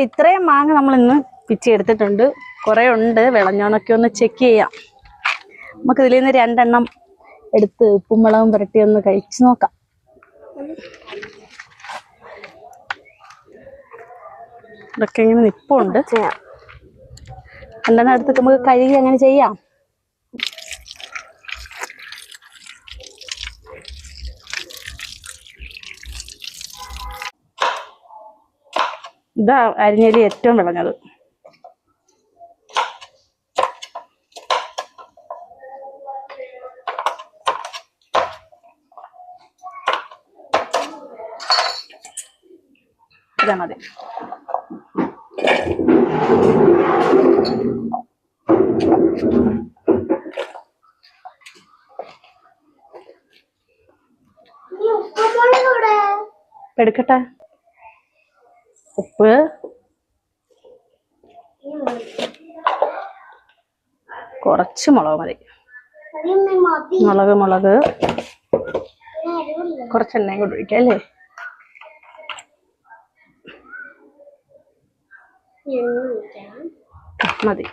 ഇത്രയും മാങ്ങ നമ്മൾ ഇന്ന് പിച്ചി എടുത്തിട്ടുണ്ട്. കുറെ ഉണ്ട്, വിളഞ്ഞോണൊക്കെ ഒന്ന് ചെക്ക് ചെയ്യാം. നമുക്ക് ഇതിൽ നിന്ന് 2 എണ്ണം എടുത്ത് ഉപ്പും മുളകും പുരട്ടി ഒന്ന് കഴിച്ചു നോക്കാം. ഇതൊക്കെ ഇങ്ങനെ നിപ്പുണ്ട്. 2 എണ്ണം എടുത്തിട്ട് നമുക്ക് കഴുകി അങ്ങനെ ചെയ്യാം. ഇതാ അരിഞ്ഞേലി ഏറ്റവും വിളഞ്ഞത്. ഇതാ മതി. എടുക്കട്ടെ. ഉപ്പ്, കുറച്ച് മുളക് മതി. മുളക് കുറച്ച് എണ്ണയും കൂടി ഒഴിക്കാം അല്ലേ? മതി.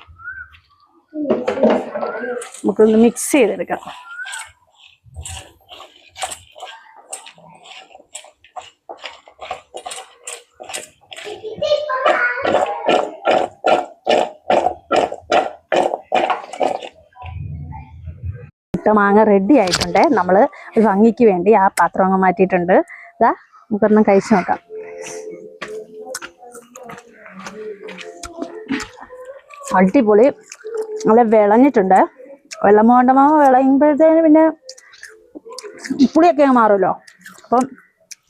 നമുക്കൊന്ന് മിക്സ് ചെയ്തെടുക്കാം. മാങ്ങ റെഡി ആയിട്ടുണ്ട്. നമ്മൾ ഒരു ഭംഗിക്ക് വേണ്ടി ആ പാത്രം അങ്ങ് മാറ്റിയിട്ടുണ്ട്. ഇതാ നമുക്കൊരെണ്ണം കഴിച്ചു നോക്കാം. അടിപൊളി, നല്ല വിളഞ്ഞിട്ടുണ്ട്. വെള്ളമോണ്ടമാവ് വിളയുമ്പോഴത്തേന് പിന്നെ പുളിയൊക്കെ അങ്ങ് മാറുമല്ലോ. അപ്പം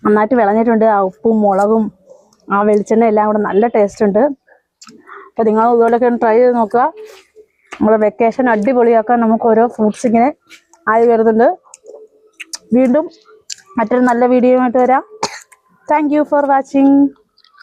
നന്നായിട്ട് വിളഞ്ഞിട്ടുണ്ട്. ആ ഉപ്പും മുളകും ആ വെളിച്ചെണ്ണ എല്ലാം കൂടെ നല്ല ടേസ്റ്റ് ഉണ്ട്. അപ്പോൾ നിങ്ങൾ ഇതുപോലെയൊക്കെ ഒന്ന് ട്രൈ ചെയ്ത് നോക്കുക. നമ്മുടെ വെക്കേഷൻ അടിപൊളിയാക്കാൻ നമുക്ക് ഓരോ ഫ്രൂട്ട്സ് ഇങ്ങനെ ആയി വരുന്നുണ്ട്. വീണ്ടും മറ്റൊരു നല്ല വീഡിയോയുമായിട്ട് വരാം. Thank you for watching.